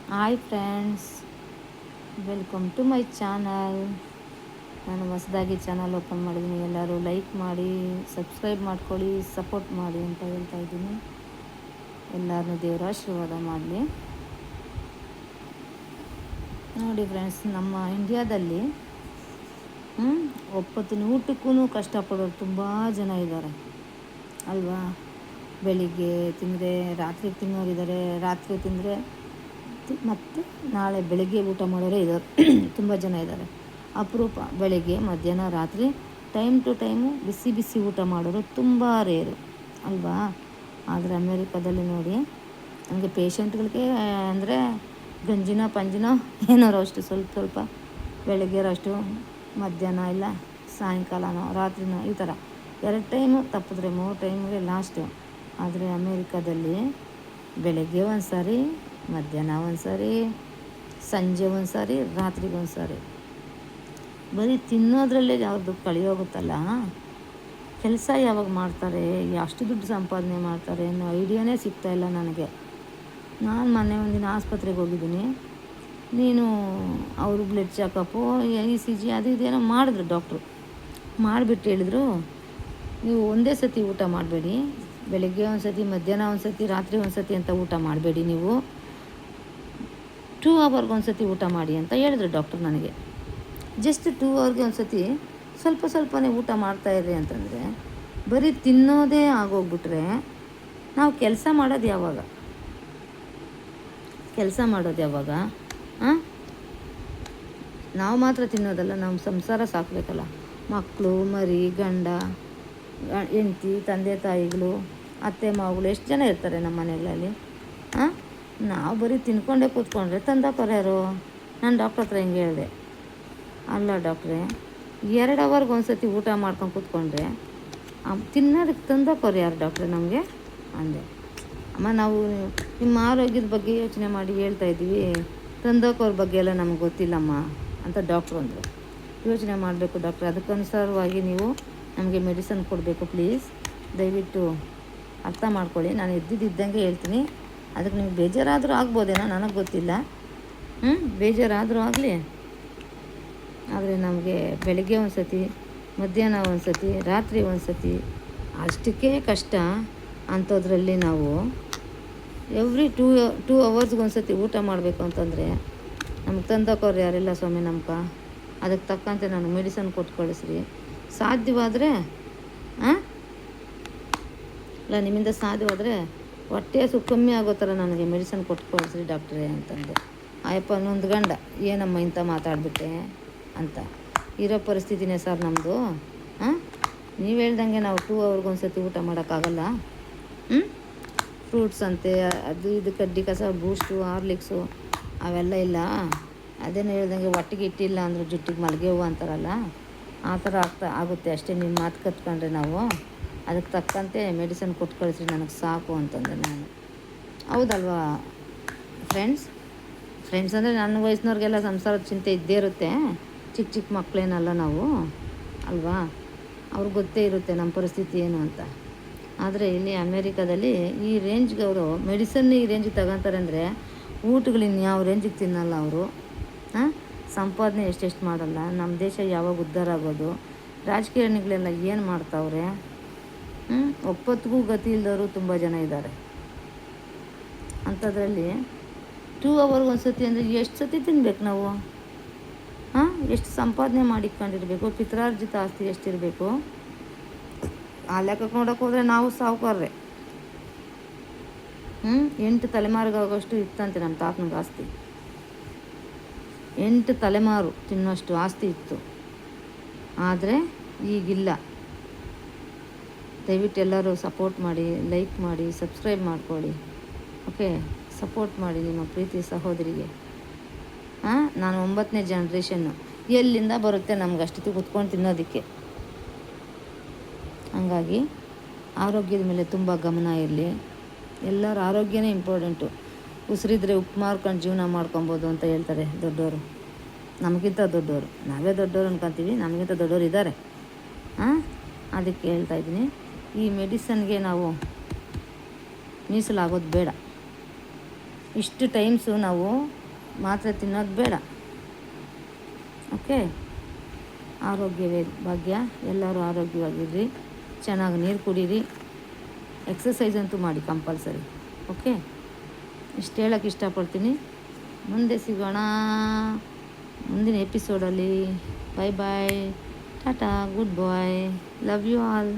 Hi friends, welcome to my channel. ನಾನು ಹೊಸದಾಗಿ channel open ಮಾಡಿದ್ದೀನಿ. ಎಲ್ಲರೂ ಲೈಕ್ ಮಾಡಿ, ಸಬ್ಸ್ಕ್ರೈಬ್ ಮಾಡ್ಕೊಳ್ಳಿ, ಸಪೋರ್ಟ್ ಮಾಡಿ ಅಂತ ಹೇಳ್ತಾ ಇದ್ದೀನಿ. ಎಲ್ಲರನ್ನೂ ದೇವರ ಆಶೀರ್ವಾದ ಮಾಡಲಿ. ನೋಡಿ ಫ್ರೆಂಡ್ಸ್, ನಮ್ಮ ಇಂಡಿಯಾದಲ್ಲಿ ಒಪ್ಪತ್ತಿನ ಊಟಕ್ಕೂ ಕಷ್ಟಪಡೋರು ತುಂಬ ಜನ ಇದ್ದಾರೆ ಅಲ್ವಾ. ಬೆಳಿಗ್ಗೆ ತಿಂದರೆ ರಾತ್ರಿಗೆ ತಿನ್ನೋರಿದ್ದಾರೆ, ರಾತ್ರಿ ತಿಂದರೆ ಮತ್ತು ನಾಳೆ ಬೆಳಗ್ಗೆ ಊಟ ಮಾಡೋರೇ ಇದ್ದಾರೆ. ತುಂಬ ಜನ ಇದ್ದಾರೆ. ಅಪರೂಪ ಬೆಳಗ್ಗೆ ಮಧ್ಯಾಹ್ನ ರಾತ್ರಿ ಟೈಮ್ ಟು ಟೈಮು ಬಿಸಿ ಬಿಸಿ ಊಟ ಮಾಡೋರು ತುಂಬ ರೇರು ಅಲ್ವಾ. ಆದರೆ ಅಮೇರಿಕಾದಲ್ಲಿ ನೋಡಿ, ನಮಗೆ ಪೇಷಂಟ್ಗಳಿಗೆ ಅಂದರೆ ಗಂಜಿನ ಪಂಜಿನ ಏನಾರು ಅಷ್ಟು ಸ್ವಲ್ಪ ಸ್ವಲ್ಪ ಬೆಳಗ್ಗೆ ಅಷ್ಟು, ಮಧ್ಯಾಹ್ನ ಇಲ್ಲ ಸಾಯಂಕಾಲನೋ ರಾತ್ರಿನೋ ಈ ಥರ 2 ಟೈಮು ತಪ್ಪಿದ್ರೆ 3 ಟೈಮ್ಗೆ ಲಾಸ್ಟು. ಆದರೆ ಅಮೇರಿಕಾದಲ್ಲಿ ಬೆಳಗ್ಗೆ ಒಂದು ಸಾರಿ, ಮಧ್ಯಾಹ್ನ ಒಂದು ಸಾರಿ, ಸಂಜೆ ಒಂದು ಸಾರಿ, ರಾತ್ರಿಗೆ ಒಂದು ಸಾರಿ. ಬರೀ ತಿನ್ನೋದ್ರಲ್ಲೇ ಯಾವ್ದು ಕಳೆಯೋಗುತ್ತಲ್ಲ. ಕೆಲಸ ಯಾವಾಗ ಮಾಡ್ತಾರೆ, ಎಷ್ಟು ದುಡ್ಡು ಸಂಪಾದನೆ ಮಾಡ್ತಾರೆ ಅನ್ನೋ ಐಡಿಯಾನೇ ಸಿಗ್ತಾಯಿಲ್ಲ ನನಗೆ. ನಾನು ಮೊನ್ನೆ ಒಂದಿನ ಆಸ್ಪತ್ರೆಗೆ ಹೋಗಿದ್ದೀನಿ. ಅವರು ಬ್ಲಡ್ ಚೆಕಪ್ಪು, ECG ಅದು ಇದೇನೋ ಮಾಡಿದ್ರು ಡಾಕ್ಟ್ರು. ಮಾಡಿಬಿಟ್ಟು ಹೇಳಿದ್ರು, ನೀವು ಒಂದೇ ಸತಿ ಊಟ ಮಾಡಬೇಡಿ, ಬೆಳಗ್ಗೆ ಒಂದು ಸತಿ, ಮಧ್ಯಾಹ್ನ ಒಂದು ಸತಿ, ರಾತ್ರಿ ಒಂದು ಸತಿ ಅಂತ ಊಟ ಮಾಡಬೇಡಿ, ನೀವು 2 ಅವರ್ಗೆ ಒಂದು ಸತಿ ಊಟ ಮಾಡಿ ಅಂತ ಹೇಳಿದ್ರು ಡಾಕ್ಟ್ರು ನನಗೆ. ಜಸ್ಟ್ 2 ಅವರ್ಗೆ ಒಂದು ಸತಿ ಸ್ವಲ್ಪ ಸ್ವಲ್ಪನೇ ಊಟ ಮಾಡ್ತಾಯಿರ್ರಿ ಅಂತಂದರೆ, ಬರೀ ತಿನ್ನೋದೇ ಆಗೋಗ್ಬಿಟ್ರೆ ನಾವು ಕೆಲಸ ಮಾಡೋದು ಯಾವಾಗ? ನಾವು ಮಾತ್ರ ತಿನ್ನೋದಲ್ಲ, ನಮ್ಮ ಸಂಸಾರ ಸಾಕಬೇಕಲ್ಲ. ಮಕ್ಕಳು, ಮರಿ, ಗಂಡ, ಹೆಂಡತಿ, ತಂದೆ ತಾಯಿಗಳು, ಅತ್ತೆ ಮಾವುಗಳು ಎಷ್ಟು ಜನ ಇರ್ತಾರೆ ನಮ್ಮ ಮನೆಗಳಲ್ಲಿ. ನಾವು ಬರೀ ತಿನ್ಕೊಂಡೇ ಕೂತ್ಕೊಂಡ್ರೆ ತಂದಕ್ಕೋರು ಯಾರು? ನಾನು ಡಾಕ್ಟ್ರ್ ಹತ್ರ ಹಿಂಗೆ ಹೇಳಿದೆ, ಅಲ್ಲ ಡಾಕ್ಟ್ರೇ, 2 ಅವರ್ಗೆ ಒಂದು ಸತಿ ಊಟ ಮಾಡ್ಕೊಂಡು ಕೂತ್ಕೊಂಡ್ರೆ ತಿನ್ನೋದಕ್ಕೆ ತಂದಕ್ಕೋರು ಯಾರು ಡಾಕ್ಟ್ರೆ ನಮಗೆ ಅಂದೆ. ಅಮ್ಮ, ನಾವು ನಿಮ್ಮ ಆರೋಗ್ಯದ ಬಗ್ಗೆ ಯೋಚನೆ ಮಾಡಿ ಹೇಳ್ತಾ ಇದ್ದೀವಿ, ತಂದಕ್ಕೋರ ಬಗ್ಗೆ ಎಲ್ಲ ನಮಗೆ ಗೊತ್ತಿಲ್ಲಮ್ಮ ಅಂತ ಡಾಕ್ಟ್ರು ಅಂದರು. ಯೋಚನೆ ಮಾಡಬೇಕು ಡಾಕ್ಟ್ರೆ, ಅದಕ್ಕನುಸಾರವಾಗಿ ನೀವು ನಮಗೆ ಮೆಡಿಸನ್ ಕೊಡಬೇಕು ಪ್ಲೀಸ್, ದಯವಿಟ್ಟು ಅರ್ಥ ಮಾಡ್ಕೊಳ್ಳಿ. ನಾನು ಇದ್ದಂಗೆ ಹೇಳ್ತೀನಿ. ಅದಕ್ಕೆ ನಿಮ್ಗೆ ಬೇಜಾರಾದರೂ ಆಗ್ಬೋದೇನೋ, ನನಗೆ ಗೊತ್ತಿಲ್ಲ. ಬೇಜಾರಾದರೂ ಆಗಲಿ. ಆದರೆ ನಮಗೆ ಬೆಳಗ್ಗೆ ಒಂದು ಸತಿ, ಮಧ್ಯಾಹ್ನ ಒಂದು ಸತಿ, ರಾತ್ರಿ ಒಂದು ಸತಿ ಅಷ್ಟಕ್ಕೆ ಕಷ್ಟ. ಅಂಥದ್ರಲ್ಲಿ ನಾವು ಎವ್ರಿ 2 ಅವರ್ಸ್ಗೆ ಒಂದು ಸತಿ ಊಟ ಮಾಡಬೇಕು ಅಂತಂದರೆ ನಮ್ಗೆ ತಂದಕ್ಕೋರು ಯಾರೆಲ್ಲ ಸ್ವಾಮಿ ನಮ್ಗೆ. ಅದಕ್ಕೆ ತಕ್ಕಂತೆ ನಾನು ಮೆಡಿಸನ್ ಕೊಟ್ಟು ಕಳಿಸ್ರಿ ಸಾಧ್ಯವಾದರೆ. ಇಲ್ಲ, ನಿಮ್ಮಿಂದ ಸಾಧ್ಯವಾದರೆ ಹೊಟ್ಟೆ ಹಸು ಕಮ್ಮಿ ಆಗೋ ಥರ ನನಗೆ ಮೆಡಿಸನ್ ಕೊಟ್ಟು ಕಳಿಸ್ರಿ ಡಾಕ್ಟ್ರೇ ಅಂತಂದೆ. ಆಯಪ್ಪ ನೊಂದು ಗಂಡ, ಏನಮ್ಮ ಇಂಥ ಮಾತಾಡ್ಬಿಟ್ಟೆ ಅಂತ. ಇರೋ ಪರಿಸ್ಥಿತಿನೇ ಸರ್ ನಮ್ಮದು. ನೀವು ಹೇಳ್ದಂಗೆ ನಾವು 2 ಅವರ್ಗೆ ಒಂದು ಸತಿ ಊಟ ಮಾಡೋಕ್ಕಾಗಲ್ಲ. ಫ್ರೂಟ್ಸ್ ಅಂತೆ, ಅದು ಇದು ಕಡ್ಡಿ ಕಸ, ಬೂಸ್ಟು, ಹಾರ್ಲಿಕ್ಸು ಅವೆಲ್ಲ ಇಲ್ಲ. ಅದೇನು ಹೇಳ್ದಂಗೆ ಹೊಟ್ಟೆಗೆ ಇಟ್ಟಿಲ್ಲ ಅಂದ್ರೆ ಜುಟ್ಟಿಗೆ ಮಲ್ಗೆ ಹೂವು ಅಂತಾರಲ್ಲ, ಆ ಥರ ಆಗುತ್ತೆ ಅಷ್ಟೇ. ನಿಮ್ಮ ಮಾತು ಕತ್ಕೊಂಡ್ರೆ ನಾವು ಅದಕ್ಕೆ ತಕ್ಕಂತೆ ಮೆಡಿಸನ್ ಕೊಟ್ಟು ಕಳಿಸ್ರಿ ನನಗೆ ಸಾಕು ಅಂತಂದೆ ನಾನು. ಹೌದಲ್ವಾ ಫ್ರೆಂಡ್ಸ್ ಅಂದರೆ ನನ್ನ ವಯಸ್ಸಿನವ್ರಿಗೆಲ್ಲ ಸಂಸಾರದ ಚಿಂತೆ ಇದ್ದೇ ಇರುತ್ತೆ. ಚಿಕ್ಕ ಚಿಕ್ಕ ಮಕ್ಕಳೇನಲ್ಲ ನಾವು ಅಲ್ವಾ. ಅವ್ರಿಗೆ ಗೊತ್ತೇ ಇರುತ್ತೆ ನಮ್ಮ ಪರಿಸ್ಥಿತಿ ಏನು ಅಂತ. ಆದರೆ ಇಲ್ಲಿ ಅಮೇರಿಕಾದಲ್ಲಿ ಈ ರೇಂಜ್ಗೆ ಅವರು ಮೆಡಿಸನ್ ಈ ರೇಂಜಿಗೆ ತಗೊತಾರೆ ಅಂದರೆ ಊಟಗಳು ಇನ್ಯಾವ ರೇಂಜಿಗೆ ತಿನ್ನಲ್ಲ ಅವರು. ಸಂಪಾದನೆ ಎಷ್ಟೆಷ್ಟು ಮಾಡಲ್ಲ. ನಮ್ಮ ದೇಶ ಯಾವಾಗ ಉದ್ಧಾರ ಆಗೋದು? ರಾಜಕಾರಣಿಗಳೆಲ್ಲ ಏನು ಮಾಡ್ತಾವ್ರೆ? ಒಪ್ಪತ್ತಿಗೂ ಗತಿ ಇಲ್ಲದವರು ತುಂಬ ಜನ ಇದ್ದಾರೆ. ಅಂಥದ್ರಲ್ಲಿ 2 ಅವರ್ಗೆ ಒಂದು ಸತಿ ಅಂದರೆ ಎಷ್ಟು ಸತಿ ತಿನ್ಬೇಕು ನಾವು? ಎಷ್ಟು ಸಂಪಾದನೆ ಮಾಡಿಕೊಂಡಿರಬೇಕು? ಪಿತ್ರಾರ್ಜಿತ ಆಸ್ತಿ ಎಷ್ಟಿರಬೇಕು? ಆ ಲೆಕ್ಕಕ್ಕೆ ನೋಡೋಕೆ ಹೋದರೆ ನಾವು ಸಾವುಕಾರ್ರೆ. 8 ತಲೆಮಾರಿಗಾಗೋಷ್ಟು ಇತ್ತಂತೆ ನಮ್ಮ ತಾತನಿಗೆ ಆಸ್ತಿ. 8 ತಲೆಮಾರು ತಿನ್ನೋಷ್ಟು ಆಸ್ತಿ ಇತ್ತು. ಆದರೆ ಈಗಿಲ್ಲ. ದಯವಿಟ್ಟು ಎಲ್ಲರೂ ಸಪೋರ್ಟ್ ಮಾಡಿ, ಲೈಕ್ ಮಾಡಿ, ಸಬ್ಸ್ಕ್ರೈಬ್ ಮಾಡ್ಕೊಳ್ಳಿ. ಓಕೆ, ಸಪೋರ್ಟ್ ಮಾಡಿ ನಿಮ್ಮ ಪ್ರೀತಿ ಸಹೋದರಿಗೆ. ನಾನು 9ನೇ ಜನ್ರೇಷನ್ನು. ಎಲ್ಲಿಂದ ಬರುತ್ತೆ ನಮ್ಗೆ ಅಷ್ಟೊತ್ತಿಗೆ ಕೂತ್ಕೊಂಡು ತಿನ್ನೋದಕ್ಕೆ? ಹಾಗಾಗಿ ಆರೋಗ್ಯದ ಮೇಲೆ ತುಂಬ ಗಮನ ಇರಲಿ. ಎಲ್ಲರ ಆರೋಗ್ಯನೇ ಇಂಪಾರ್ಟೆಂಟು. ಉಸಿರಿದ್ರೆ ಉಪ್ಪು ಮಾರ್ಕೊಂಡು ಜೀವನ ಮಾಡ್ಕೊಬೋದು ಅಂತ ಹೇಳ್ತಾರೆ ದೊಡ್ಡವರು. ನಮಗಿಂತ ದೊಡ್ಡವರು, ನಾವೇ ದೊಡ್ಡವರು ಅನ್ಕೊತೀವಿ, ನಮಗಿಂತ ದೊಡ್ಡವರು ಇದ್ದಾರೆ. ಅದಕ್ಕೆ ಹೇಳ್ತಾ ಇದ್ದೀನಿ, ಈ ಮೆಡಿಸನ್ಗೆ ನಾವು ಮೀಸಲಾಗೋದು ಬೇಡ. ಇಷ್ಟು ಟೈಮ್ಸು ನಾವು ಮಾತ್ರೆ ತಿನ್ನೋದು ಬೇಡ. ಓಕೆ, ಆರೋಗ್ಯವೇ ಭಾಗ್ಯ. ಎಲ್ಲರೂ ಆರೋಗ್ಯವಾಗಿರ್ರಿ, ಚೆನ್ನಾಗಿ ನೀರು ಕುಡೀರಿ, ಎಕ್ಸಸೈಸ್ ಅಂತೂ ಮಾಡಿ ಕಂಪಲ್ಸರಿ. ಓಕೆ, ಇಷ್ಟು ಹೇಳೋಕ್ಕೆ ಇಷ್ಟಪಡ್ತೀನಿ. ಮುಂದೆ ಸಿಗೋಣ ಮುಂದಿನ ಎಪಿಸೋಡಲ್ಲಿ. Bye bye, tata, good bye, love you all.